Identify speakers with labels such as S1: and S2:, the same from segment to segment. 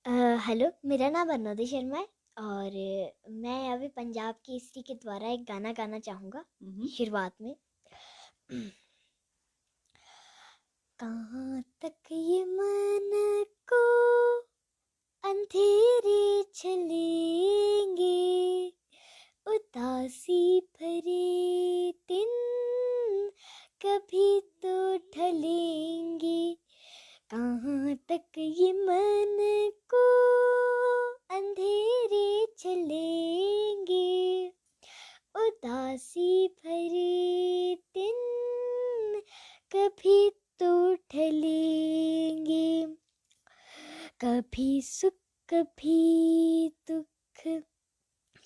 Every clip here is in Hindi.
S1: अ, हेलो, मेरा नाम अर्नोदी शर्मा है और मैं अभी पंजाब केसरी के द्वारा एक गाना गाना चाहूँगा
S2: हम्म।
S1: शुरुआत में। कहाँ तक ये मन को अंधेरे चलेंगे, उदासी भरे दिन कभी तो ढलेंगे। कहाँ तक ये मन को अंधेरे चलेंगे, उदासी भरे दिन कभी तो ढलेंगे। कभी सुख कभी दुख,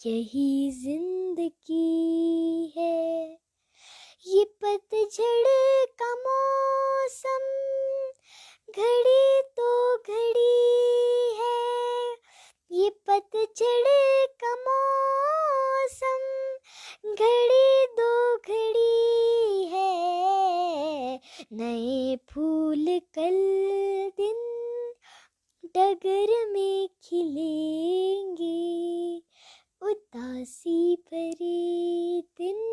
S1: यही जिंदगी है। ये पतझड़ का मौसम घड़ी तो घड़ी है। ये पतझड़ का मौसम घड़ी दो घड़ी है। नए फूल कल दिन डगर में खिलेंगे, उदासी भरे दिन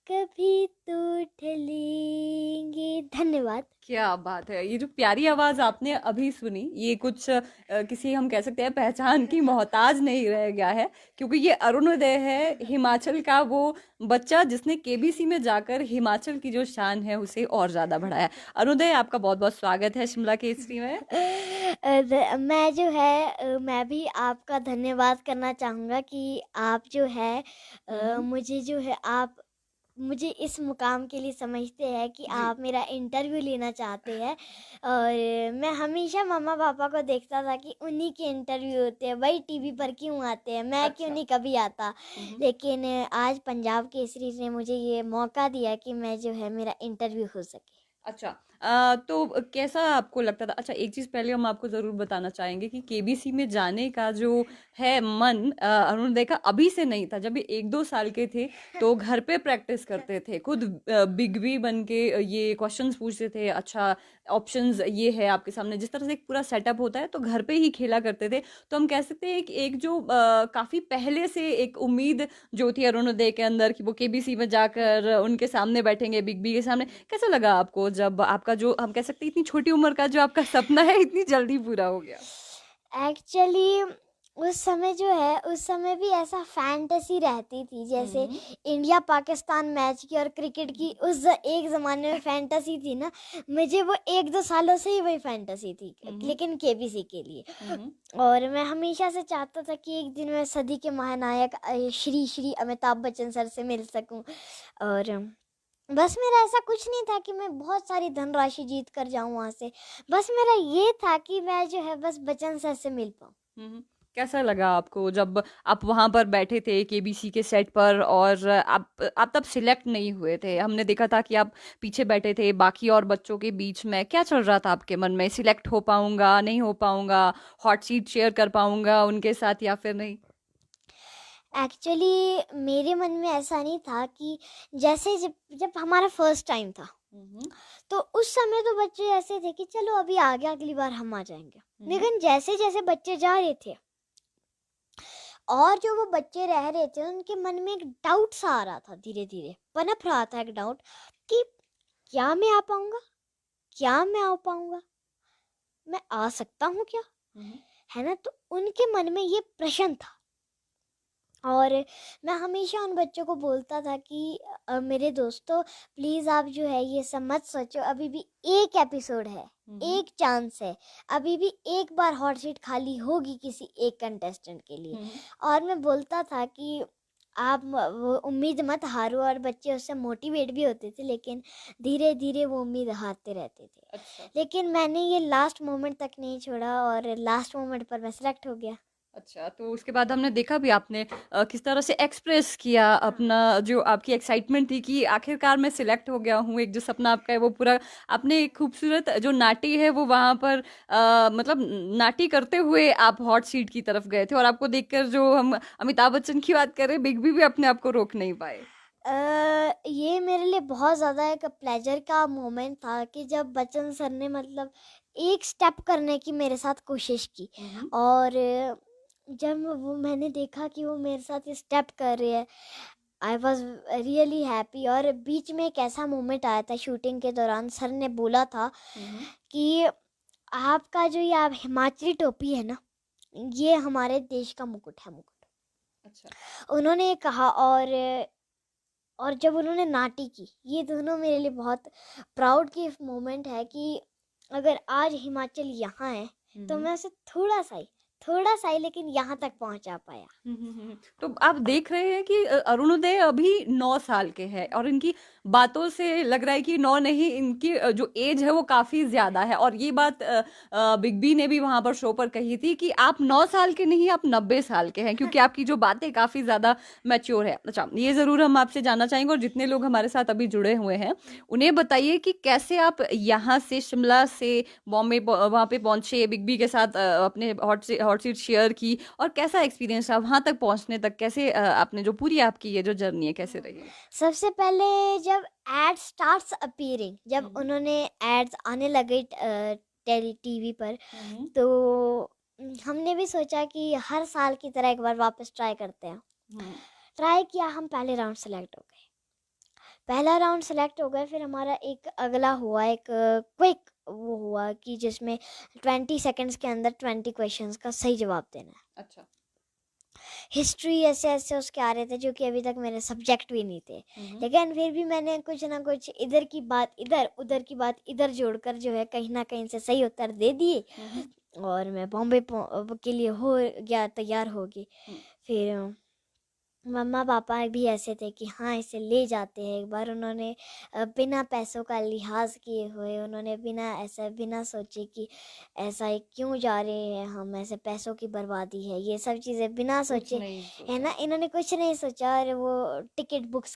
S1: कभी तो ढलेंगे। धन्यवाद।
S2: क्या बात है! ये जो प्यारी आवाज आपने अभी सुनी, ये कुछ किसी हम कह सकते हैं पहचान की मोहताज नहीं रह गया है, क्योंकि ये अरुणोदय है, हिमाचल का वो बच्चा जिसने केबीसी में जाकर हिमाचल की जो शान है उसे और ज्यादा बढ़ाया। अरुणोदय, आपका बहुत बहुत स्वागत है शिमला केसरी में।
S1: मैं जो है मैं भी आपका धन्यवाद करना चाहूँगा कि आप जो है
S2: हम्म।
S1: मुझे जो है आप मुझे इस मुकाम के लिए समझते हैं कि
S2: जी।
S1: आप मेरा इंटरव्यू लेना चाहते हैं। और मैं हमेशा मम्मा पापा को देखता था कि उन्हीं के इंटरव्यू होते हैं, वही टीवी पर क्यों आते हैं, मैं क्यों
S2: अच्छा।
S1: नहीं कभी आता।
S2: हम्म।
S1: लेकिन आज पंजाब केसरी ने मुझे ये मौका दिया कि मैं जो है मेरा इंटरव्यू हो सके।
S2: अच्छा। तो कैसा आपको लगता था? अच्छा, एक चीज पहले हम आपको जरूर बताना चाहेंगे कि केबीसी में जाने का जो है मन, अरुणोदय का अभी से नहीं था। जब ये 1-2 साल के थे तो घर पे प्रैक्टिस करते थे, खुद बिग बी बन के ये क्वेश्चंस पूछते थे। अच्छा, ऑप्शंस ये है आपके सामने, जिस तरह से एक पूरा सेटअप होता है तो घर पे ही खेला करते थे। तो हम कह सकते हैं कि एक जो काफी पहले से एक उम्मीद जो थी अरुणोदय के अंदर कि वो केबीसी में जाकर उनके सामने बैठेंगे, बिग बी के सामने। कैसा लगा आपको जब आपका जो हम कह सकते हैं इतनी छोटी उम्र का जो आपका सपना है इतनी जल्दी पूरा हो गया?
S1: एक्चुअली उस समय जो है उस समय भी ऐसा फैंटेसी रहती थी, जैसे
S2: हम्म।
S1: इंडिया पाकिस्तान मैच की और क्रिकेट की एक ज़माने में फैंटेसी थी ना। मुझे वो 1-2 सालों से ही वही फैंटेसी थी,
S2: हम्म।
S1: लेकिन केबीसी के लिए।
S2: हम्म।
S1: और मैं हमेशा से चाहता था कि एक दिन मैं सदी के महानायक श्री श्री अमिताभ बच्चन सर से मिल सकूं। और बस मेरा ऐसा कुछ नहीं था कि मैं बहुत सारी धनराशि जीत कर जाऊं वहां से। बस मेरा ये था कि मैं जो है बस बच्चन सर से मिल पाऊं।
S2: हम्म। कैसा लगा आपको जब आप वहां पर बैठे थे केबीसी के सेट पर, और आप तब सिलेक्ट नहीं हुए थे? हमने देखा था कि आप पीछे बैठे थे बाकी और बच्चों के बीच में। क्या चल रहा था आपके मन में? सिलेक्ट हो पाऊंगा, नहीं हो पाऊंगा, हॉट सीट शेयर कर पाऊंगा उनके साथ या फिर नहीं?
S1: एक्चुअली मेरे मन में ऐसा नहीं था कि जैसे जब जब हमारा फर्स्ट टाइम था,
S2: हम्म।
S1: तो उस समय तो बच्चे ऐसे थे कि चलो अभी आ गया, अगली बार हम आ जाएंगे।
S2: हम्म।
S1: लेकिन जैसे जैसे बच्चे जा रहे थे और जो वो बच्चे रह रहे थे, उनके मन में एक डाउट सा आ रहा था, धीरे धीरे पनप रहा था एक डाउट कि क्या मैं आ पाऊंगा, क्या मैं आ पाऊंगा, मैं आ सकता हूँ क्या,
S2: हम्म।
S1: है ना। तो उनके मन में ये प्रश्न था। और मैं हमेशा उन बच्चों को बोलता था कि मेरे दोस्तों, प्लीज़ आप जो है ये सब मत सोचो, अभी भी एक एपिसोड है,
S2: हम्म।
S1: एक चांस है, अभी भी एक बार हॉट सीट खाली होगी किसी एक कंटेस्टेंट के लिए।
S2: हम्म।
S1: और मैं बोलता था कि आप वो उम्मीद मत हारो, और बच्चे उससे मोटिवेट भी होते थे, लेकिन धीरे धीरे वो उम्मीद हारते रहते थे।
S2: अच्छा।
S1: लेकिन मैंने ये लास्ट मोमेंट तक नहीं छोड़ा और लास्ट मोमेंट पर मैं सेलेक्ट हो गया।
S2: अच्छा, तो उसके बाद हमने देखा भी आपने किस तरह से एक्सप्रेस किया
S1: हाँ।
S2: अपना, जो आपकी एक्साइटमेंट थी कि आखिरकार मैं सिलेक्ट हो गया हूँ। एक जो सपना आपका है वो पूरा आपने, एक खूबसूरत जो नाटी है वो वहां पर मतलब नाटी करते हुए आप हॉट सीट की तरफ गए थे, और आपको देखकर जो हम अमिताभ बच्चन की बात करें, बिग बी भी अपने आप को रोक नहीं पाए।
S1: ये मेरे लिए बहुत ज़्यादा एक प्लेजर का मोमेंट था कि जब बच्चन सर ने मतलब एक स्टेप करने की मेरे साथ कोशिश की, और जब वो मैंने देखा कि वो मेरे साथ स्टेप कर रहे हैं, आई वॉज रियली हैप्पी। और बीच में एक ऐसा मोमेंट आया था शूटिंग के दौरान, सर ने बोला था कि आपका जो ये आप हिमाचली टोपी है ना, ये हमारे देश का मुकुट है, मुकुट।
S2: अच्छा।
S1: उन्होंने ये कहा, और जब उन्होंने नाटी की, ये दोनों मेरे लिए बहुत प्राउड की मोमेंट है कि अगर आज हिमाचल यहाँ है तो मैं उसे थोड़ा सा ही लेकिन यहाँ तक पहुँचा पाया।
S2: तो आप देख रहे हैं कि अरुणोदय अभी 9 साल के हैं और इनकी बातों से लग रहा है कि 9 नहीं, इनकी जो एज है वो काफी ज्यादा है। और ये बात बिग बी ने भी वहां पर शो पर कही थी कि आप 9 साल के नहीं, आप 90 साल के हैं, क्योंकि आपकी जो बातें काफी ज्यादा मैच्योर है। अच्छा, ये जरूर हम आपसे जानना चाहेंगे, और जितने लोग हमारे साथ अभी जुड़े हुए हैं उन्हें बताइए कि कैसे आप यहाँ से, शिमला से बॉम्बे वहां पे पहुंचे, बिग बी के साथ अपने हॉट सीट शेयर की, और कैसा एक्सपीरियंस रहा वहां तक पहुंचने तक, कैसे आपने जो पूरी आपकी ये जो जर्नी है कैसे रही?
S1: सबसे पहले जब एड स्टार्ट्स अपीयरिंग, जब उन्होंने एड्स आने लगे टीवी पर, तो हमने भी सोचा कि हर साल की तरह एक बार वापस ट्राई करते हैं। ट्राई किया, हम पहले राउंड सेलेक्ट हो गए, पहला राउंड सेलेक्ट हो गए। फिर हमारा एक अगला हुआ, एक क्विक वो हुआ कि जिसमें 20 सेकंड्स के अंदर 20 क्वेश्चंस का सही जवाब देना है।
S2: अच्छा।
S1: हिस्ट्री ऐसे ऐसे उसके आ रहे थे जो कि अभी तक मेरे सब्जेक्ट भी नहीं थे, लेकिन फिर भी मैंने कुछ ना कुछ इधर की बात इधर, उधर की बात इधर जोड़कर जो है कहीं ना कहीं से सही उत्तर दे दिए, और मैं बॉम्बे के लिए हो गया, तैयार हो गई। फिर मम्मा पापा भी ऐसे थे कि हाँ इसे ले जाते हैं एक बार। उन्होंने बिना पैसों का लिहाज किए हुए, उन्होंने बिना सोचे कि ऐसा क्यों जा रहे हैं हम, ऐसे पैसों की बर्बादी है, ये सब चीज़ें बिना सोचे, है ना, इन्होंने कुछ नहीं सोचा, और वो टिकट बुक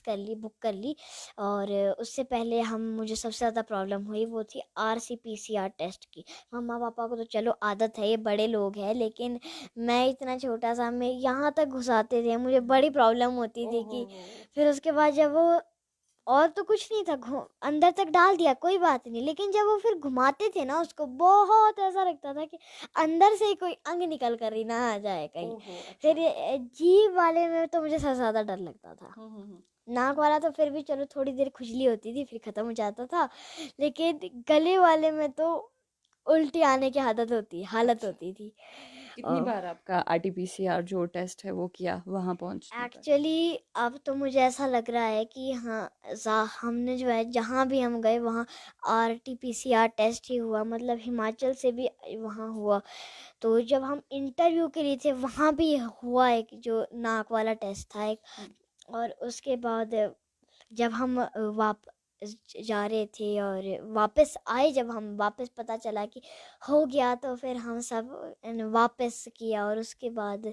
S1: कर ली। और उससे पहले मुझे सबसे ज़्यादा प्रॉब्लम हुई वो थी RC-PCR टेस्ट की। मम्मा पापा को तो चलो आदत है, ये बड़े लोग हैं, लेकिन मैं इतना छोटा सा, मैं यहाँ तक घुसाते थे, मुझे बड़ी प्रॉब्लम होती थी कि फिर उसके बाद जब वो, और तो कुछ नहीं था, अंदर तक डाल दिया कोई बात नहीं, लेकिन जब वो फिर घुमाते थे ना उसको, बहुत ऐसा लगता था कि अंदर से ही कोई अंग निकल कर ही ना आ जाए कहीं। फिर जीभ वाले में तो मुझे सबसे ज़्यादा डर लगता था। नाक वाला तो फिर भी चलो थोड़ी देर खुजली होती थी, फिर ख़त्म हो जाता था, लेकिन गले वाले में तो उल्टी आने की हालत होती थी।
S2: कितनी बार आपका RT-PCR जो टेस्ट है वो किया वहां पहुंचने तक?
S1: एक्चुअली अब तो मुझे ऐसा लग रहा है कि हाँ, हमने जो है जहाँ भी हम गए वहाँ RT-PCR टेस्ट ही हुआ, मतलब हिमाचल से भी वहाँ हुआ। तो जब हम इंटरव्यू के लिए थे वहाँ भी हुआ एक जो नाक वाला टेस्ट था एक, और उसके बाद जब हम जा रहे थे और वापस आए, जब हम वापस पता चला कि हो गया, तो फिर हम सब वापस किया, और उसके बाद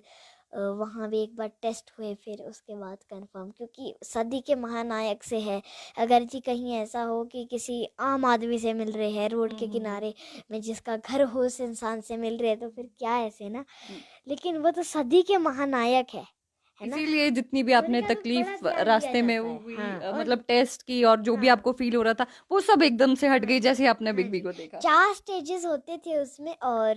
S1: वहाँ भी एक बार टेस्ट हुए, फिर उसके बाद कंफर्म, क्योंकि सदी के महानायक से है। अगर जी कहीं ऐसा हो कि किसी आम आदमी से मिल रहे हैं रोड के किनारे में, जिसका घर हो उस इंसान से मिल रहे हैं, तो फिर क्या ऐसे ना, लेकिन वो तो सदी के महानायक है ना।
S2: इसीलिए जितनी भी आपने
S1: उनका तो
S2: तकलीफ
S1: बड़ा ध्यान दिया
S2: रास्ते में
S1: जाता है।
S2: हुई,
S1: हाँ, और
S2: मतलब टेस्ट की, और जो भी
S1: हाँ,
S2: आपको फील हो रहा था वो सब एकदम से हट गई
S1: हाँ,
S2: जैसे आपने
S1: हाँ
S2: बिग बी
S1: जी,
S2: को देखा।
S1: 4 स्टेजेस होते थे उसमें, और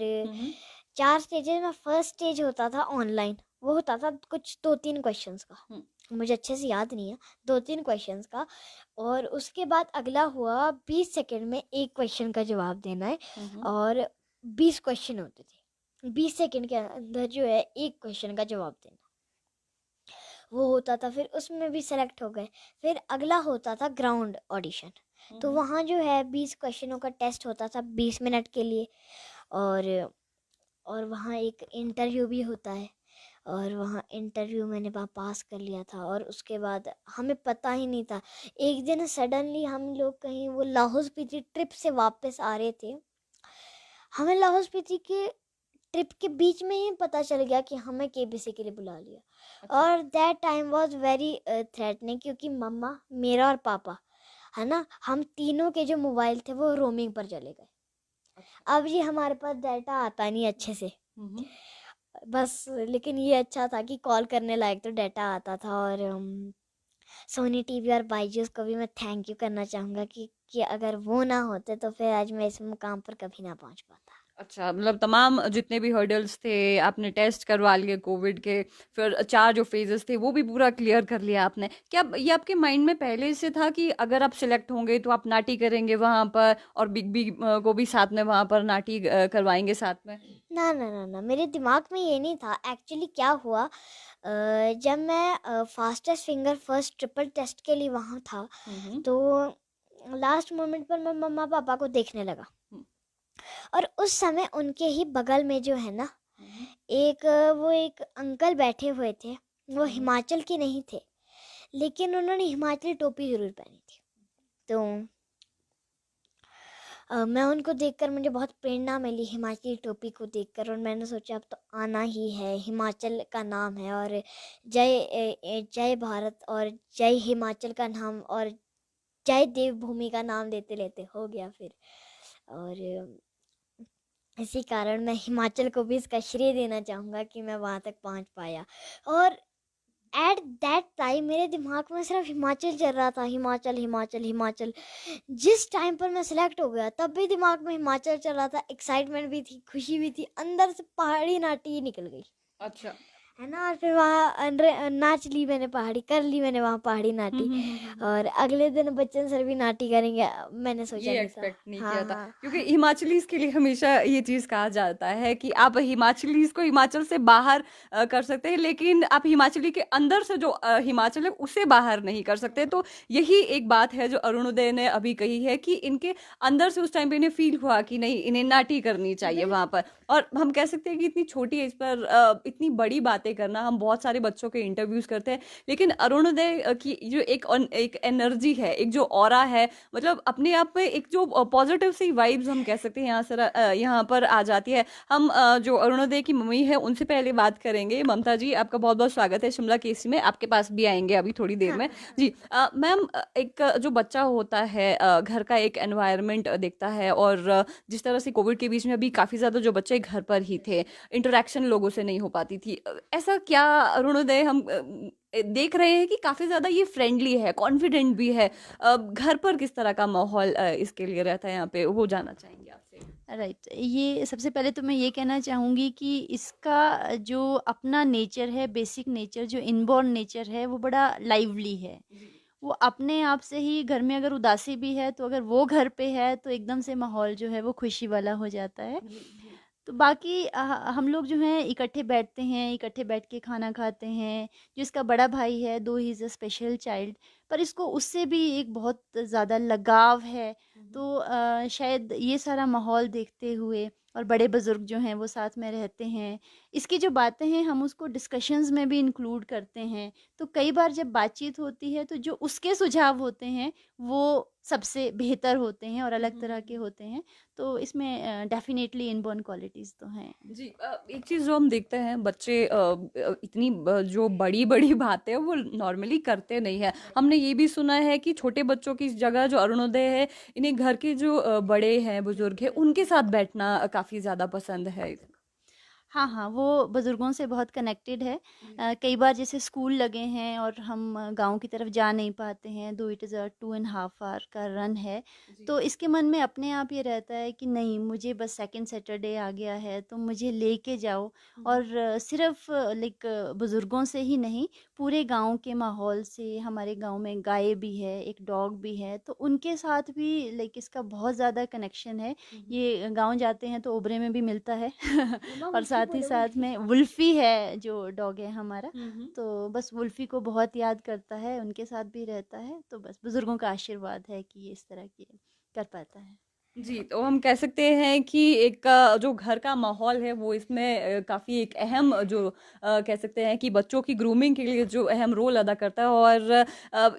S1: 4 स्टेजेस में फर्स्ट स्टेज होता था ऑनलाइन, वो होता था कुछ 2-3 क्वेश्चंस का, मुझे अच्छे से याद नहीं है, 2-3 क्वेश्चंस का। और उसके बाद अगला हुआ 20 सेकंड में एक क्वेश्चन का जवाब देना है, और 20 क्वेश्चन होते थे, 20 सेकंड के अंदर जो है एक क्वेश्चन का जवाब देना, वो होता था। फिर उसमें भी सेलेक्ट हो गए। फिर अगला होता था ग्राउंड ऑडिशन, तो वहाँ जो है 20 क्वेश्चनों का टेस्ट होता था 20 मिनट के लिए, और वहाँ एक इंटरव्यू भी होता है, और वहाँ इंटरव्यू मैंने वहाँ पास कर लिया था। और उसके बाद हमें पता ही नहीं था, एक दिन सडनली हम लोग कहीं वो लाहौल स्पीति ट्रिप से वापस आ रहे थे, हमें लाहौल स्पीति के ट्रिप के बीच में ही पता चल गया कि हमें KBC के लिए बुला लिया। और that time was very threatening, क्योंकि मम्मा, मेरा और पापा, है ना, हम तीनों के जो मोबाइल थे वो रोमिंग पर चले गए। अब ये हमारे पास डाटा आता नहीं अच्छे से, बस, लेकिन ये अच्छा था कि कॉल करने लायक तो डाटा आता था। और सोनी टीवी और बायजूस को भी मैं थैंक यू करना चाहूँगा कि अगर वो ना होते तो फिर आज मैं इस मुकाम पर कभी ना पहुँच पाता।
S2: अच्छा, मतलब तमाम जितने भी हर्डल्स थे आपने टेस्ट करवा लिए कोविड के, फिर 4 जो फेजेस थे वो भी पूरा क्लियर कर लिया आपने। क्या ये आपके माइंड में पहले से था कि अगर आप सिलेक्ट होंगे तो आप नाटी करेंगे वहाँ पर और बिग बी को भी साथ में वहाँ पर नाटी करवाएंगे साथ में?
S1: ना ना ना ना, मेरे दिमाग में ये नहीं था। एक्चुअली क्या हुआ, जब मैं fastest finger first triple test के लिए वहाँ था,
S2: हम्म।
S1: तो लास्ट मोमेंट पर मैं मम्मा पापा को देखने लगा।
S2: हम्म।
S1: और उस समय उनके ही बगल में जो है ना, वो एक अंकल बैठे हुए थे। वो हिमाचल के नहीं थे, लेकिन उन्होंने हिमाचली टोपी ज़रूर पहनी थी। तो मैं उनको देखकर मुझे बहुत प्रेरणा मिली, हिमाचली टोपी को देखकर, और मैंने सोचा अब तो आना ही है। हिमाचल का नाम है, और जय भारत और जय हिमाचल का नाम और जय देवभूमि का नाम लेते लेते हो गया फिर। और इसी कारण मैं हिमाचल को भी इसका श्रेय देना चाहूँगा कि मैं वहाँ तक पहुँच पाया। और एट दैट टाइम मेरे दिमाग में सिर्फ हिमाचल चल रहा था, हिमाचल हिमाचल हिमाचल। जिस टाइम पर मैं सिलेक्ट हो गया तब भी दिमाग में हिमाचल चल रहा था। एक्साइटमेंट भी थी, खुशी भी थी, अंदर से पहाड़ी नाटी ही निकल गई,
S2: अच्छा।
S1: है ना। और फिर वहाँ नाच ली मैंने, पहाड़ी कर ली मैंने वहाँ पहाड़ी नाटी। और अगले दिन बच्चन सर भी नाटी करेंगे, मैंने सोचा
S2: ये
S1: नहीं था।
S2: एक्सपेक्ट नहीं
S1: हाँ
S2: किया था,
S1: हाँ
S2: क्योंकि हिमाचलीज के लिए हमेशा ये चीज कहा जाता है कि आप हिमाचलीज को हिमाचल से बाहर कर सकते हैं, लेकिन आप हिमाचली के अंदर से जो हिमाचल है उसे बाहर नहीं कर सकते। तो यही एक बात है जो अरुणोदय ने अभी कही है कि इनके अंदर से उस टाइम पे इन्हें फील हुआ कि नहीं, इन्हें नाटी करनी चाहिए वहां पर। और हम कह सकते हैं कि इतनी छोटी एज पर इतनी बड़ी बातें करना, हम बहुत सारे बच्चों के इंटरव्यूज करते हैं, लेकिन अरुणोदय की जो एक एनर्जी है, एक जो ऑरा है, मतलब अपने आप में एक जो पॉजिटिव सी वाइब्स हम कह सकते हैं यहाँ पर आ जाती है। हम जो अरुणोदय की मम्मी है उनसे पहले बात करेंगे। ममता जी, आपका बहुत बहुत स्वागत है शिमला केसी में, आपके पास भी आएंगे अभी थोड़ी देर में। जी मैम, एक जो बच्चा होता है घर का एक एनवायरनमेंट देखता है, और जिस तरह से कोविड के बीच में अभी काफी ज्यादा जो बच्चे घर पर ही थे, इंटरेक्शन लोगों से नहीं हो पाती थी, ऐसा क्या अरुणोदय हम देख रहे हैं कि काफी ज्यादा ये फ्रेंडली है, कॉन्फिडेंट भी है, घर पर किस तरह का माहौल इसके लिए रहता है यहाँ पे, वो जानना चाहेंगे आपसे।
S3: राइट, ये सबसे पहले तो मैं ये कहना चाहूँगी कि इसका जो अपना नेचर है, बेसिक नेचर जो इनबॉर्न नेचर है, वो बड़ा लाइवली है। वो अपने आप से ही घर में अगर उदासी भी है तो अगर वो घर पे है तो एकदम से माहौल जो है वो खुशी वाला हो जाता है। तो बाकी हम लोग जो हैं इकट्ठे बैठते हैं, इकट्ठे बैठ के खाना खाते हैं। जो इसका बड़ा भाई है, दो he is a special child, पर इसको उससे भी एक बहुत ज़्यादा लगाव है। तो शायद ये सारा माहौल देखते हुए, और बड़े बुज़ुर्ग जो हैं वो साथ में रहते हैं, इसकी जो बातें हैं हम उसको डिस्कशंस में भी इंक्लूड करते हैं। तो कई बार जब बातचीत होती है तो जो उसके सुझाव होते हैं वो सबसे बेहतर होते हैं और अलग तरह के होते हैं। तो इसमें डेफिनेटली इनबॉर्न क्वालिटीज़ तो हैं।
S2: जी एक चीज जो हम देखते हैं, बच्चे इतनी जो बड़ी बड़ी बातें हैं वो नॉर्मली करते नहीं है। हमने ये भी सुना है कि छोटे बच्चों की जगह जो अरुणोदय है, इन्हें घर के जो बड़े हैं, बुजुर्ग हैं, उनके साथ बैठना काफी ज्यादा पसंद है।
S3: हाँ, हाँ, वो बुज़ुर्गों से बहुत कनेक्टेड है। कई बार जैसे स्कूल लगे हैं और हम गाँव की तरफ जा नहीं पाते हैं, दो it is a 2 and half hour का रन है, तो इसके मन में अपने आप ये रहता है कि नहीं, मुझे बस सेकंड सैटरडे आ गया है तो मुझे लेके जाओ। और सिर्फ़ लाइक बुज़ुर्गों से ही नहीं, पूरे गाँव के माहौल से, हमारे गाँव में गाय भी है, एक डॉग भी है, तो उनके साथ भी लाइक इसका बहुत ज़्यादा कनेक्शन है। ये गाँव जाते हैं तो ओबरे में भी मिलता है और साथ ही साथ में वुल्फ़ी है जो डॉग है हमारा, तो बस वुल्फ़ी को बहुत याद करता है, उनके साथ भी रहता है। तो बस बुज़ुर्गों का आशीर्वाद है कि ये इस तरह की कर पाता है।
S2: जी, तो हम कह सकते हैं कि एक जो घर का माहौल है वो इसमें काफ़ी एक अहम जो कह सकते हैं कि बच्चों की ग्रूमिंग के लिए जो अहम रोल अदा करता है। और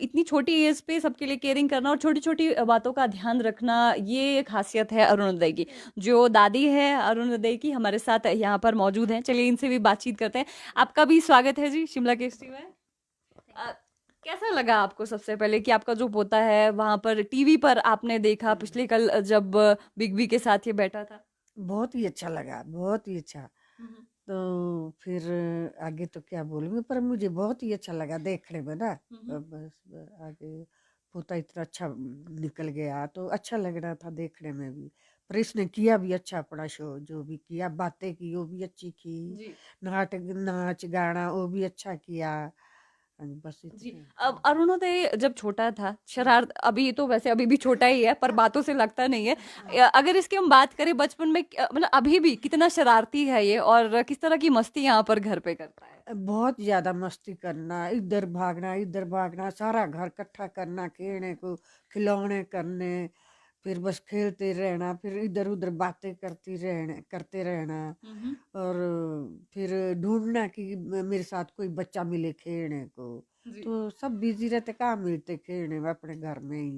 S2: इतनी छोटी एज पे सबके लिए केयरिंग करना और छोटी-छोटी बातों का ध्यान रखना, ये खासियत है अरुणोदय की। जो दादी है अरुणोदय की हमारे साथ यहाँ पर मौजूद हैं, चलिए इनसे भी बातचीत करते हैं। आपका भी स्वागत है जी शिमला केसरी में। अ, कैसा लगा आपको सबसे पहले कि आपका जो पोता है वहां पर टीवी पर आपने देखा पिछले कल जब बिग बी के साथ ये बैठा था?
S4: बहुत ही अच्छा लगा, बहुत ही अच्छा। तो फिर आगे तो क्या बोलूँगी, पर मुझे बहुत ही अच्छा लगा देखने में ना। बस आगे पोता इतना अच्छा निकल गया तो अच्छा लग रहा था देखने में भी। पर इसने किया भी अच्छा अपना शो, जो भी किया, बातें की वो भी अच्छी की,
S2: जी
S4: नाटक नाच गाना वो भी अच्छा किया। बस
S2: जी।
S4: इतने।
S2: अब अरुणोदय जब छोटा था, शरारत, अभी तो वैसे अभी भी छोटा ही है पर बातों से लगता नहीं है। अगर इसकी हम बात करें बचपन में, मतलब अभी भी कितना शरारती है ये और किस तरह की मस्ती यहाँ पर घर पे करता है?
S4: बहुत ज्यादा मस्ती करना, इधर भागना, सारा घर इकट्ठा करना, खेलने को, खिलौने करने, फिर बस खेलते रहना, फिर इधर उधर बातें करते रहना। और फिर ढूंढना कि मेरे साथ कोई बच्चा मिले खेलने को।
S2: जी
S4: तो सब बिजी रहते, कहाँ मिलते खेलने में, अपने घर में ही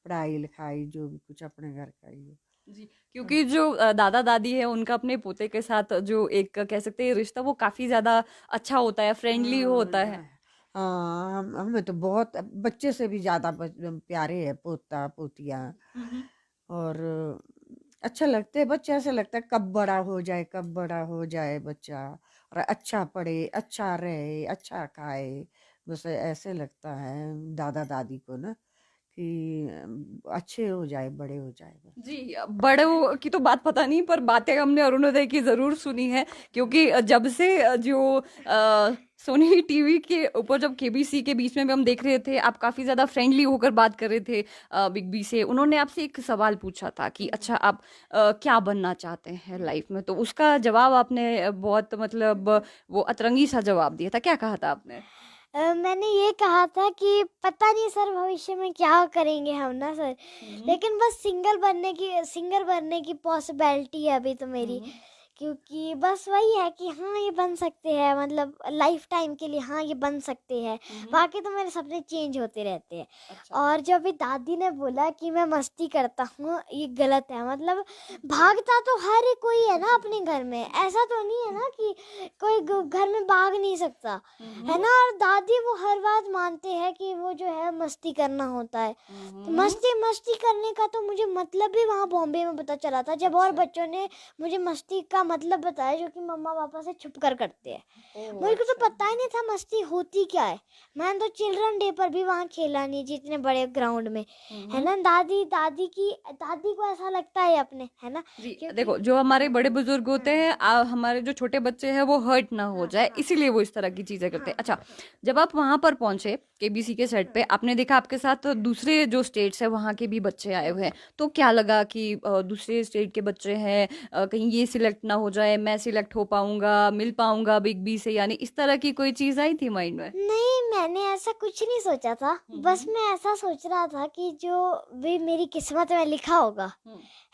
S4: पढ़ाई लिखाई जो भी कुछ अपने घर का ही है।
S2: जी। क्योंकि जो दादा दादी है उनका अपने पोते के साथ जो एक कह सकते हैं रिश्ता, वो काफी ज्यादा अच्छा होता है, फ्रेंडली होता है।
S4: हाँ, हमें तो बहुत बच्चे से भी ज्यादा प्यारे है पोता पोतियाँ। और अच्छा लगते है बच्चे, ऐसा लगता है कब बड़ा हो जाए, कब बड़ा हो जाए बच्चा, और अच्छा पढ़े, अच्छा रहे, अच्छा खाए। बस ऐसे लगता है दादा दादी को ना कि अच्छे हो जाए, बड़े हो जाए बस।
S2: जी। बड़ों की तो बात पता नहीं, पर बातें हमने अरुणोदय की जरूर सुनी है। क्योंकि जब से जो सोनी टीवी के ऊपर, जब केबीसी के बीच में भी हम देख रहे थे, आप काफी ज्यादा फ्रेंडली होकर बात कर रहे थे बिग बी से। उन्होंने आपसे एक सवाल पूछा था कि अच्छा आप क्या बनना चाहते हैं लाइफ में, तो उसका जवाब आपने बहुत मतलब वो अतरंगी सा जवाब दिया था। क्या कहा था आपने?
S1: मैंने ये कहा था कि पता नहीं सर भविष्य में क्या करेंगे हम ना सर, लेकिन बस सिंगर बनने की पॉसिबिलिटी है अभी तो मेरी। क्योंकि बस वही है कि हाँ ये बन सकते हैं, मतलब लाइफ टाइम के लिए हाँ ये बन सकते हैं। बाकी तो मेरे सपने चेंज होते रहते हैं।
S2: अच्छा।
S1: और जो अभी दादी ने बोला कि मैं मस्ती करता हूँ, ये गलत है। मतलब भागता तो हर एक कोई है ना अपने घर में, ऐसा तो नहीं है ना कि कोई घर में भाग नहीं सकता है ना। और दादी वो हर बात मानते हैं कि वो जो है मस्ती करना होता है। तो मस्ती मस्ती करने का तो मुझे मतलब भी वहाँ बॉम्बे में पता चला था, जब और बच्चों ने मुझे मस्ती का मतलब बताया, जो कि मम्मा पापा से छुप कर करते हैं। मुझे को तो पता ही नहीं था मस्ती होती क्या है। मैंने तो चिल्ड्रन डे पर भी वहाँ खेला नहीं, जितने बड़े ग्राउंड में, है ना। दादी को ऐसा लगता है अपने, है ना।
S2: जी।
S1: क्योंकि
S2: देखो, जो हमारे बड़े बुजुर्ग होते हैं, हमारे जो छोटे बच्चे हैं वो हर्ट ना हो जाए, इसीलिए वो इस तरह की चीजें करते हैं। अच्छा, जब आप वहां पर पहुंचे केबीसी के सेट पे, आपने देखा आपके साथ दूसरे जो स्टेट्स है वहां के भी बच्चे आए हुए हैं, तो क्या लगा कि दूसरे स्टेट के बच्चे हैं, कहीं ये सिलेक्ट ना हो जाए, मैं सिलेक्ट हो पाऊंगा, मिल पाऊंगा बिग बी से, यानी इस तरह की कोई चीज आई थी माइंड में?
S1: नहीं, मैंने ऐसा कुछ नहीं सोचा था। बस मैं ऐसा सोच रहा था कि जो भी मेरी किस्मत में लिखा होगा,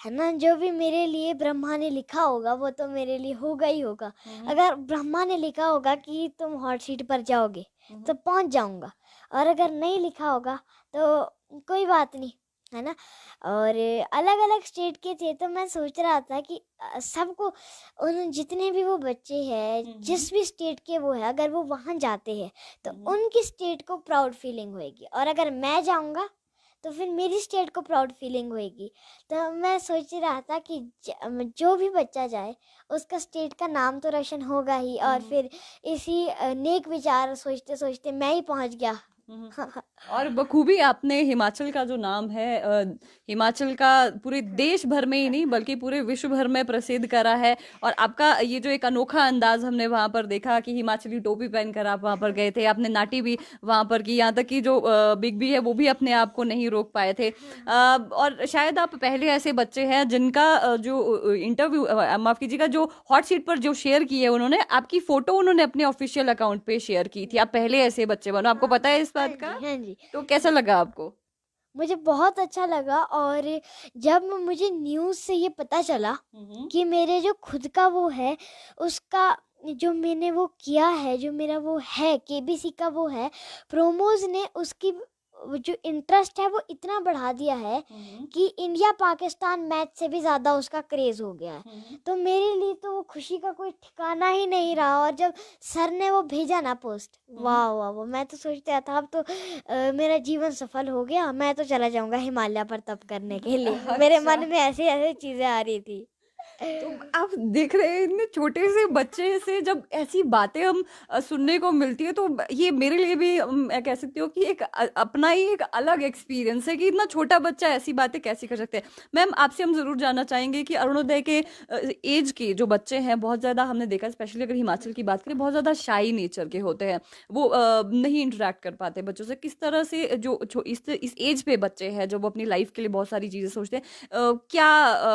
S1: है ना, जो भी मेरे लिए ब्रह्मा ने लिखा होगा वो तो मेरे लिए होगा ही होगा। अगर ब्रह्मा ने लिखा होगा कि तुम हॉट सीट पर जाओगे तो पहुंच जाऊंगा, और अगर नहीं लिखा होगा तो कोई बात नहीं, है ना। और अलग अलग स्टेट के थे, तो मैं सोच रहा था कि सबको, उन जितने भी वो बच्चे हैं जिस भी स्टेट के वो है, अगर वो वहाँ जाते हैं तो उनकी स्टेट को प्राउड फीलिंग होएगी, और अगर मैं जाऊँगा तो फिर मेरी स्टेट को प्राउड फीलिंग होएगी। तो मैं सोच रहा था कि जो भी बच्चा जाए उसका स्टेट का नाम तो रोशन होगा ही। और फिर इसी नेक विचार सोचते सोचते मैं ही पहुंच गया।
S2: और बखूबी आपने हिमाचल का जो नाम है, हिमाचल का पूरे देश भर में ही नहीं बल्कि पूरे विश्व भर में प्रसिद्ध करा है। और आपका ये जो एक अनोखा अंदाज हमने वहां पर देखा कि हिमाचली टोपी पहनकर आप वहां पर गए थे, आपने नाटी भी वहां पर की, यहाँ तक कि जो बिग बी है वो भी अपने आप को नहीं रोक पाए थे। और शायद आप पहले ऐसे बच्चे हैं जिनका जो इंटरव्यू, माफ कीजिएगा, जो हॉट सीट पर जो शेयर की है उन्होंने, आपकी फोटो उन्होंने अपने ऑफिशियल अकाउंट पे शेयर की थी। आप पहले ऐसे बच्चे बनो, आपको पता है इस
S1: हाँ
S2: बात का?
S1: जी, हाँ जी।
S2: तो कैसा लगा आपको?
S1: मुझे बहुत अच्छा लगा। और जब मुझे न्यूज़ से ये पता चला कि मेरे जो खुद का वो है, उसका जो मैंने वो किया है, जो मेरा वो है केबीसी का वो है, प्रोमोज ने उसकी वो जो इंटरेस्ट है वो इतना बढ़ा दिया है कि इंडिया पाकिस्तान मैच से भी ज़्यादा उसका क्रेज़ हो गया है। तो मेरे लिए तो वो खुशी का कोई ठिकाना ही नहीं रहा। और जब सर ने वो भेजा ना पोस्ट, वाह वाह वाह, मैं तो सोचता था अब तो मेरा जीवन सफल हो गया, मैं तो चला जाऊंगा हिमालय पर तप करने के लिए। मेरे मन में ऐसे ऐसे चीज़ें आ रही थी।
S2: तो आप देख रहे हैं इतने छोटे से बच्चे से जब ऐसी बातें हम सुनने को मिलती है, तो ये मेरे लिए भी मैं कह सकती हूँ कि एक अपना ही एक अलग एक्सपीरियंस है कि इतना छोटा बच्चा ऐसी बातें कैसे कर सकते हैं। मैम, आपसे हम जरूर जानना चाहेंगे कि अरुणोदय के एज के जो बच्चे हैं, बहुत ज्यादा हमने देखा, स्पेशली अगर हिमाचल की बात करें, बहुत ज्यादा शाई नेचर के होते हैं, वो नहीं इंटरेक्ट कर पाते बच्चों से। किस तरह से इस एज पे बच्चे हैं जो वो अपनी लाइफ के लिए बहुत सारी चीजें सोचते हैं, क्या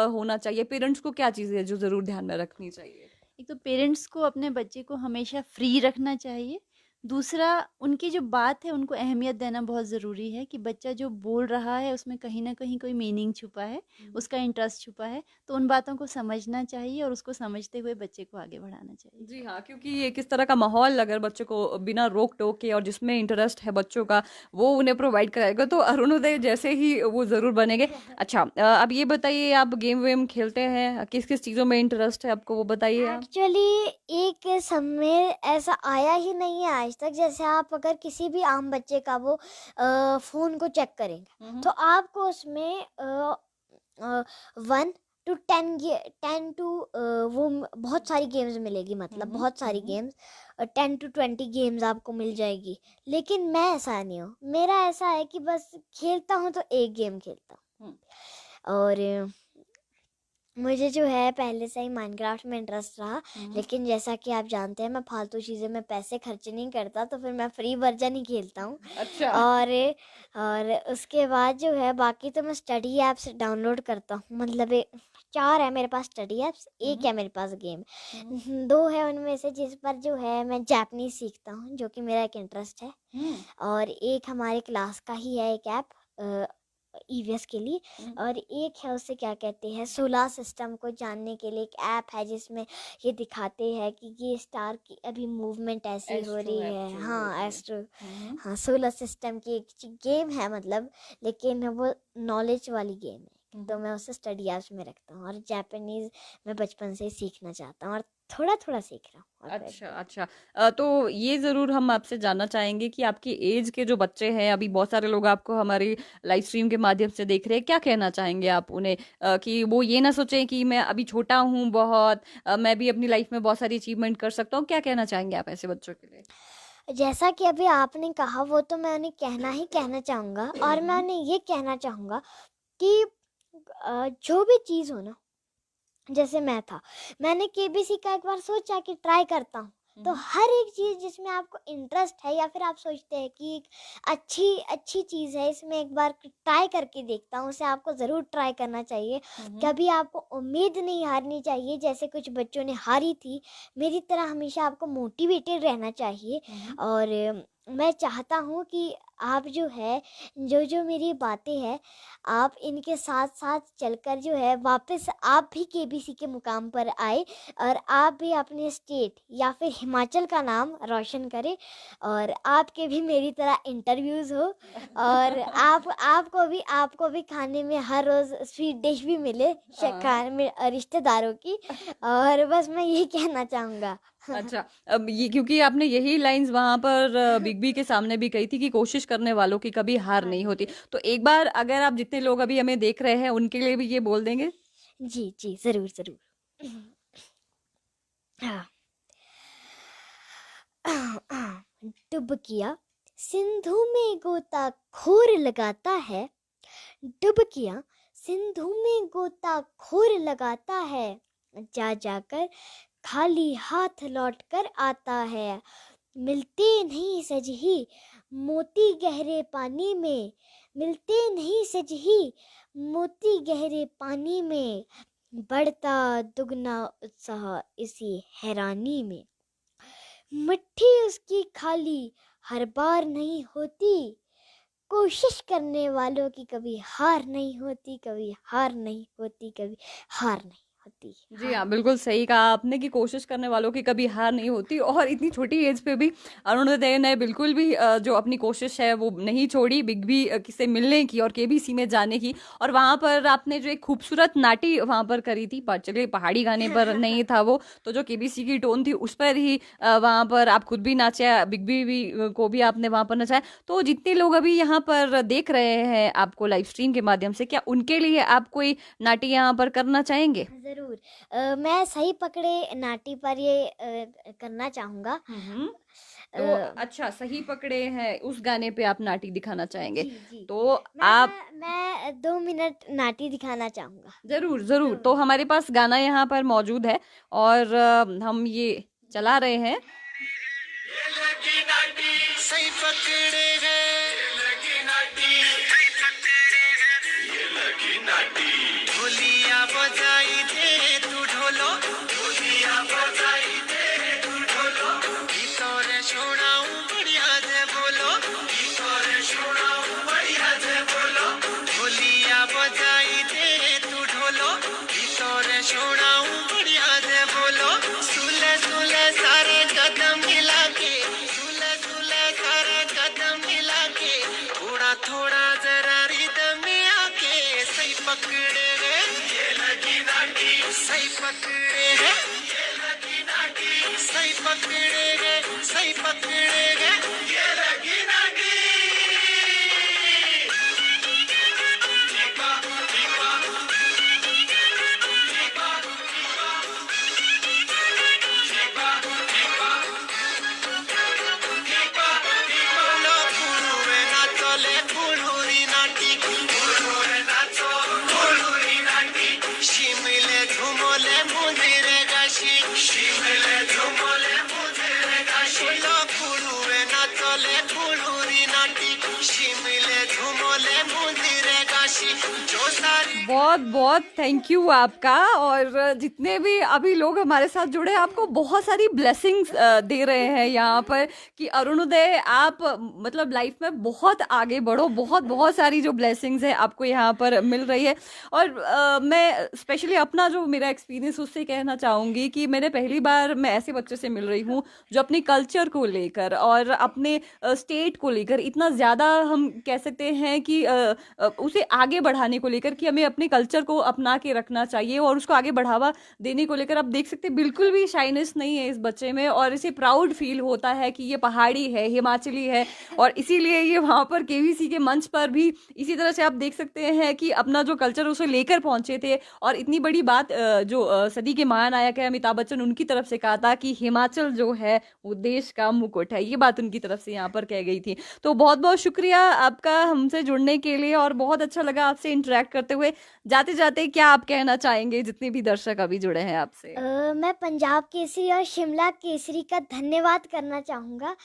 S2: होना चाहिए, पेरेंट्स को क्या चीजें हैं जो जरूर ध्यान में रखनी चाहिए?
S3: एक तो पेरेंट्स को अपने बच्चे को हमेशा फ्री रखना चाहिए। दूसरा, उनकी जो बात है उनको अहमियत देना बहुत ज़रूरी है कि बच्चा जो बोल रहा है उसमें कहीं न कहीं कोई मीनिंग छुपा है, उसका इंटरेस्ट छुपा है, तो उन बातों को समझना चाहिए और उसको समझते हुए बच्चे को आगे बढ़ाना चाहिए।
S2: जी हाँ, क्योंकि ये किस तरह का माहौल अगर बच्चों को बिना रोक टोक के और जिसमें इंटरेस्ट है बच्चों का, वो उन्हें प्रोवाइड कराएगा, तो अरुणोदय जैसे ही वो जरूर बनेंगे। अच्छा, अब ये बताइए, आप गेम वेम खेलते हैं? किस किस चीजों में इंटरेस्ट है आपको, वो बताइए आप।
S1: एक्चुअली एक समय ऐसा आया ही नहीं है आज तक, जैसे आप अगर किसी भी आम बच्चे का वो फ़ोन को चेक करेंगे तो आपको उसमें 1 to 10 टू वो बहुत सारी गेम्स मिलेगी, मतलब बहुत सारी गेम्स, 10 to 20 गेम्स आपको मिल जाएगी। लेकिन मैं ऐसा नहीं हूँ, मेरा ऐसा है कि बस खेलता हूँ तो एक गेम खेलता हूँ। और मुझे जो है पहले से ही माइनक्राफ्ट में इंटरेस्ट रहा, लेकिन जैसा कि आप जानते हैं मैं फालतू चीज़ें में पैसे खर्च नहीं करता, तो फिर मैं फ्री वर्जन ही खेलता हूँ।
S2: अच्छा।
S1: और उसके बाद जो है बाकी तो मैं स्टडी ऐप्स डाउनलोड करता हूँ, मतलब 4 है मेरे पास स्टडी ऐप्स, एक है मेरे पास गेम। 2 है उनमें से जिस पर जो है मैं जापानीज सीखता हूँ, जो कि मेरा एक इंटरेस्ट है। और एक हमारे क्लास का ही है एक ऐप ईवीएस के लिए, और एक है उसे क्या कहते हैं, सोलर सिस्टम को जानने के लिए एक ऐप है जिसमें ये दिखाते हैं कि ये स्टार की अभी मूवमेंट ऐसी हो रही है। हाँ, एस्ट्रो, हाँ, सोलर सिस्टम की एक गेम है, मतलब, लेकिन वो नॉलेज वाली गेम है, तो मैं उसे स्टडी ऐप्स में रखता हूँ। और जापानीज मैं बचपन से ही सीखना चाहता हूँ और थोड़ा थोड़ा सीख रहा हूँ।
S2: अच्छा अच्छा, तो ये जरूर हम आपसे जानना चाहेंगे कि आपकी एज के जो बच्चे हैं, अभी बहुत सारे लोग आपको हमारी लाइव स्ट्रीम के माध्यम से देख रहे हैं, क्या कहना चाहेंगे आप उन्हें, कि वो ये ना सोचें कि मैं अभी छोटा हूँ बहुत, मैं भी अपनी लाइफ में बहुत सारी अचीवमेंट कर सकता हूँ, क्या कहना चाहेंगे आप ऐसे बच्चों के लिए?
S1: जैसा कि अभी आपने कहा, वो तो मैं उन्हें कहना चाहूँगा, और मैं उन्हें ये कहना चाहूँगा कि जो भी चीज़ हो ना, जैसे मैंने केबीसी का एक बार सोचा कि ट्राई करता हूँ, तो हर एक चीज़ जिसमें आपको इंटरेस्ट है या फिर आप सोचते हैं कि एक अच्छी चीज़ है, इसमें एक बार ट्राई करके देखता हूँ, उसे आपको ज़रूर ट्राई करना चाहिए। कभी आपको उम्मीद नहीं हारनी चाहिए, जैसे कुछ बच्चों ने हारी थी, मेरी तरह हमेशा आपको मोटिवेटेड रहना चाहिए। और मैं चाहता हूँ कि आप जो है, जो मेरी बातें हैं, आप इनके साथ साथ चलकर जो है वापस आप भी केबीसी के मुकाम पर आए, और आप भी अपने स्टेट या फिर हिमाचल का नाम रोशन करें, और आपके भी मेरी तरह इंटरव्यूज़ हो, और आपको भी खाने में हर रोज़ स्वीट डिश भी मिले रिश्तेदारों की। और बस मैं यही कहना चाहूँगा।
S2: अच्छा, अब ये क्योंकि आपने यही लाइंस वहां पर बिग बी के सामने भी कही थी कि कोशिश करने वालों की कभी हार नहीं होती, तो एक बार अगर आप जितने लोग अभी हमें देख रहे हैं उनके लिए भी ये बोल देंगे।
S1: जी जी, ज़रूर ज़रूर। डुबकिया सिंधु में गोता खोर लगाता है, डुबकिया सिंधु में गोता खोर लगाता है, जा जाकर खाली हाथ लौट कर आता है। मिलते नहीं सजही मोती गहरे पानी में, मिलते नहीं सजही मोती गहरे पानी में, बढ़ता दुगना उत्साह इसी हैरानी में। मिट्टी उसकी खाली हर बार नहीं होती, कोशिश करने वालों की कभी हार नहीं होती, कभी हार नहीं होती, कभी हार नहीं होती।
S2: जी हाँ, बिल्कुल सही कहा आपने कि कोशिश करने वालों की कभी हार नहीं होती, और इतनी छोटी एज पे भी अरुणोदय ने बिल्कुल भी जो अपनी कोशिश है वो नहीं छोड़ी, बिग बी से मिलने की और केबीसी में जाने की। और वहाँ पर आपने जो एक खूबसूरत नाटी वहाँ पर करी थी, पर चलिए पहाड़ी गाने पर नहीं था वो, तो जो केबीसी की टोन थी उस पर ही वहाँ पर आप खुद भी नाचे, बिग बी भी को भी आपने वहाँ पर नचाया। तो जितने लोग अभी यहाँ पर देख रहे हैं आपको लाइव स्ट्रीम के माध्यम से, क्या उनके लिए आप कोई नाटी यहाँ पर करना चाहेंगे?
S1: ज़रूर। ज़रूर। मैं सही पकड़े नाटी पर ये करना चाहूँगा।
S2: तो
S1: अ,
S2: अच्छा, सही पकड़े हैं उस गाने पे आप नाटी दिखाना चाहेंगे।
S1: जी, जी।
S2: तो
S1: मैं
S2: आप
S1: मैं 2 मिनट नाटी दिखाना चाहूँगा।
S2: जरूर जरूर, तो
S1: ज़रूर।
S2: हमारे पास गाना यहाँ पर मौजूद है और हम ये चला रहे हैं।
S5: ये लगी नाटी सही पकड़े गए, ये लगी नाटी सही पकड़े गए, ये लगी नाटी ढोलिया बजाई दे तू ढोलो, ढोलिया बजाई दे तू ढोलो, ভিতরে শোনাও बढ़िया से बोलो, ভিতরে শোনাও बढ़िया से बोलो, ढोलिया बजाई दे तू ढोलो, ভিতরে শোনাও बढ़िया से बोलो, सुले सुले सारे कदम मिला के, सुले सुले सारे कदम मिला के, थोड़ा थोड़ा जरा रिदम में आके सही पकड़े गए, ये लगी नाटी सही पकड़े गए, ये लगी नाटी सही पकड़े गए, सही पकड़े गए, ये लगी नाटी। दीपा दीपा दीपा दीपा दीपा बोलो फुलुरे नाचले फुलुरी नाटी, फुलुरे नाचो फुलुरी नाटी, शिमले झुमले मुंदिरे गाशी, शिमले झुमले मुंदिरे गाशी, बोलो फुलुरे नाचले फुलुरी नाटी, शिमले झुमले मुंदिरे गाशी, जो सारी
S2: बहुत बहुत थैंक यू आपका। और जितने भी अभी लोग हमारे साथ जुड़े हैं, आपको बहुत सारी ब्लेसिंग्स दे रहे हैं यहाँ पर कि अरुणोदय आप मतलब लाइफ में बहुत आगे बढ़ो, बहुत बहुत सारी जो ब्लेसिंग्स है आपको यहाँ पर मिल रही है। और मैं स्पेशली अपना जो मेरा एक्सपीरियंस उससे कहना चाहूँगी कि मैंने पहली बार मैं ऐसे बच्चे से मिल रही हूँ जो अपने कल्चर को लेकर और अपने स्टेट को लेकर इतना ज़्यादा हम कह सकते हैं कि उसे आगे बढ़ाने को लेकर कि हमें अपने कल्चर को अपना के रखना चाहिए और उसको आगे बढ़ावा देने को लेकर आप देख सकते हैं बिल्कुल भी शाइनेस नहीं है इस बच्चे में और इसे प्राउड फील होता है कि ये पहाड़ी है, हिमाचली है। और इसीलिए ये वहाँ पर केवीसी के मंच पर भी इसी तरह से आप देख सकते हैं कि अपना जो कल्चर उसे लेकर पहुंचे थे। और इतनी बड़ी बात जो सदी के महानायक है अमिताभ बच्चन, उनकी तरफ से कहा था कि हिमाचल जो है वो देश का मुकुट है, ये बात उनकी तरफ से यहाँ पर कह गई थी। तो बहुत बहुत शुक्रिया आपका हमसे जुड़ने के लिए और बहुत अच्छा लगा आपसे इंटरेक्ट करते हुए। जाते जाते क्या आप कहना चाहेंगे जितने भी दर्शक अभी जुड़े हैं आपसे?
S1: मैं पंजाब केसरी और शिमला केसरी का धन्यवाद करना चाहूँगा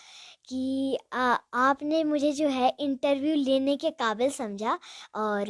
S1: कि आपने मुझे जो है इंटरव्यू लेने के काबिल समझा। और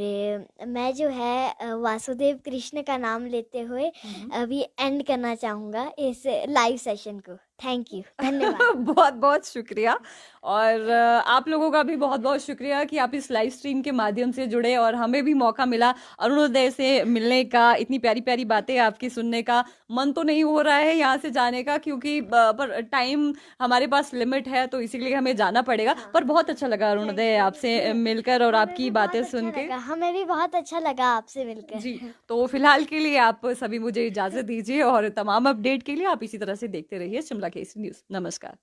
S1: मैं जो है वासुदेव कृष्ण का नाम लेते हुए अभी एंड करना चाहूँगा इस लाइव सेशन को। थैंक यू, धन्यवाद।
S2: बहुत बहुत शुक्रिया। और आप लोगों का भी बहुत बहुत शुक्रिया कि आप इस लाइव स्ट्रीम के माध्यम से जुड़े और हमें भी मौका मिला अरुणोदय से मिलने का, इतनी प्यारी प्यारी बातें आपकी सुनने का। मन तो नहीं हो रहा है यहाँ से जाने का क्योंकि पर टाइम हमारे पास लिमिट है, तो इसीलिए हमें जाना पड़ेगा। पर बहुत अच्छा लगा अरुणोदय आपसे मिलकर और आपकी बातें सुन के।
S1: हमें भी बहुत अच्छा लगा आपसे मिलकर।
S2: जी, तो फिलहाल के लिए आप सभी मुझे इजाजत दीजिए और तमाम अपडेट के लिए आप इसी तरह से देखते रहिए शिमला केसरी न्यूज़। नमस्कार।